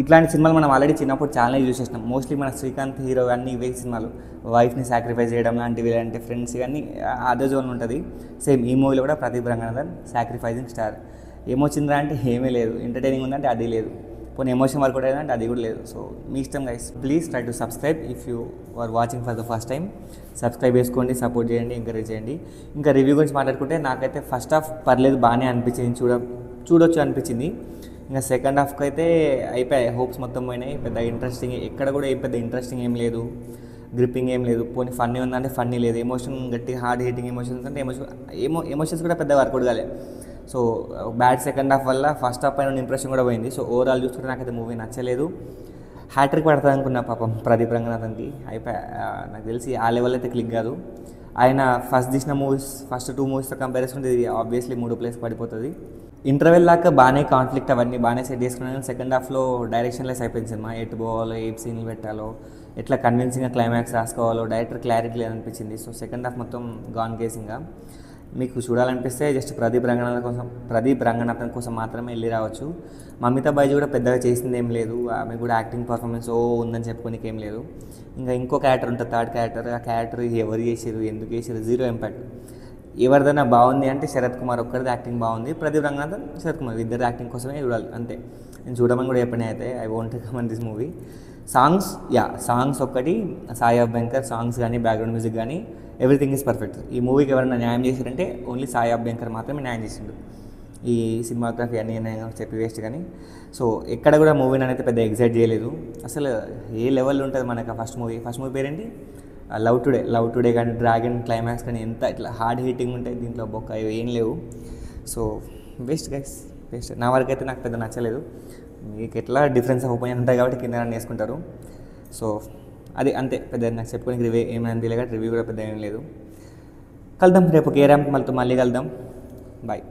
ఇట్లాంటి సినిమాలు మనం ఆల్రెడీ చిన్నప్పుడు చాలానే చూసేసినాం. మోస్ట్లీ మన శ్రీకాంత్ హీరో అన్నీ ఇవే సినిమాలు, వైఫ్ని సాక్రిఫైస్ చేయడం లాంటివి, అంటే ఫ్రెండ్స్ కానీ అదే జోన్ ఉంటుంది. సేమ్ ఈ మూవీలో కూడా ప్రదీప్ రంగనాథన్ సాక్రిఫైజింగ్ స్టార్. ఏమొచ్చిందిరా అంటే ఏమీ లేదు, ఎంటర్టైనింగ్ ఉందంటే అది లేదు, పోనీ ఎమోషన్ వర్క్ అవుట్ అంటే అది కూడా లేదు. సో మీ ఇష్టం guys. Please try to subscribe if you are watching for the first time. Subscribe చేసుకోండి, సపోర్ట్ చేయండి, ఎంకరేజ్ చేయండి. ఇంకా రివ్యూ గురించి మాట్లాడుకుంటే నాకైతే ఫస్ట్ హాఫ్ పర్లేదు, బాగానే అనిపించింది, చూడొచ్చు అనిపించింది. ఇంకా సెకండ్ హాఫ్కి అయితే అయిపోయాయి, హోప్స్ మొత్తం పోయినాయి. పెద్ద ఇంట్రెస్టింగ్ ఎక్కడ కూడా పెద్ద ఇంట్రెస్టింగ్ ఏం లేదు, గ్రిప్పింగ్ ఏం లేదు. పోనీ ఫన్నీ ఉందంటే ఫన్నీ లేదు, ఎమోషన్ గట్టి హార్డ్ హిట్టింగ్ ఎమోషన్స్ అంటే ఎమోషన్స్ కూడా పెద్ద వర్కౌట్ కాలేదు. సో బ్యాడ్ సెకండ్ హాఫ్ వల్ల ఫస్ట్ హాఫ్ పైన ఇంప్రెషన్ కూడా పోయింది. సో ఓవరాల్ చూసుకుంటే నాకైతే మూవీ నచ్చలేదు. హ్యాట్రిక్ పడుతుంది అనుకున్నా పాపం ప్రదీప్ రంగనాథన్కి. నాకు తెలిసి ఆ లెవెల్ అయితే క్లిక్ కాదు. ఆయన ఫస్ట్ తీసిన మూవీస్, ఫస్ట్ 2 మూవీస్తో కంపారిజన్ ఇది ఆబ్వియస్లీ 3 ప్లేస్ పడిపోతుంది. ఇంటర్వెల్ దాకా బాగానే కాన్ఫ్లిక్ట్ అవన్నీ బాగానే సెట్ చేసుకున్నాను. సెకండ్ హాఫ్లో డైరెక్షన్ లెస్ అయిపోయింది సినిమా. ఎటు పోవాలో, ఏ సీన్లు పెట్టాలో, ఎట్లా కన్విన్సింగ్గా క్లైమాక్స్ రాసుకోవాలో డైరెక్టర్ క్లారిటీ లేదనిపించింది. సో సెకండ్ హాఫ్ మొత్తం గాన్ కేసింగ్గా. మీకు చూడాలనిపిస్తే జస్ట్ ప్రదీప్ రంగనాథన్ కోసం మాత్రమే వెళ్ళి రావచ్చు. మమితా బైజీ కూడా పెద్దగా చేసింది ఏం లేదు, ఆమె కూడా యాక్టింగ్ పర్ఫార్మెన్స్ ఉందని చెప్పుకోనికి ఏం లేదు. ఇంకా ఇంకో క్యారెక్టర్ ఉంటుంది, థర్డ్ క్యారెక్టర్. ఆ క్యారెక్టర్ ఎవరు చేసారు, ఎందుకు చేసారు, జీరో ఇంపాక్ట్. ఎవరిదైనా బాగుంది అంటే శరత్ కుమార్ ఒక్కరిది యాక్టింగ్ బాగుంది, ప్రదీప్ రంగనాథన్, శరత్ కుమార్ ఇద్దరు యాక్టింగ్ కోసమే చూడాలి అంతే. నేను చూడమని కూడా చెప్పిన అయితే I won't recommend this movie. Songs ఒక్కటి, సాయి అభ్యంకర్ సాంగ్స్ కానీ, బ్యాక్గ్రౌండ్ మ్యూజిక్ కానీ, ఎవ్రీథింగ్ ఈజ్ పర్ఫెక్ట్. ఈ మూవీకి ఎవరైనా న్యాయం చేశారంటే ఓన్లీ సాయి అభ్యంకర్ మాత్రమే న్యాయం చేసిండు. ఈ సినిమాగ్రఫీ అన్నీ చెప్పి వేస్ట్. కానీ సో ఎక్కడ కూడా మూవీని అనేది పెద్ద ఎగ్జైట్ చేయలేదు అసలు. ఏ లెవెల్ ఉంటుంది మనకు ఫస్ట్ మూవీ పేరేంటి, లవ్ టుడే కానీ, డ్రాగన్ క్లైమాక్స్ కానీ ఎంత ఇట్లా హార్డ్ హీటింగ్ ఉంటాయి. దీంట్లో బొక్క ఏం లేవు. So waste guys, waste. నా వరకు అయితే నాకు పెద్ద నచ్చలేదు. మీకు ఎట్లా డిఫరెన్స్ ఆఫ్ ఒపీనియన్ ఉంటాయి కాబట్టి కింద వేసుకుంటారు. సో అది అంతే, పెద్ద నాకు చెప్పుకోనికి రివ్యూ ఏమైనా తెలియదు, రివ్యూ కూడా పెద్ద ఏం లేదు. కలుద్దాం రేపు, మళ్ళీ కలుద్దాం. బాయ్.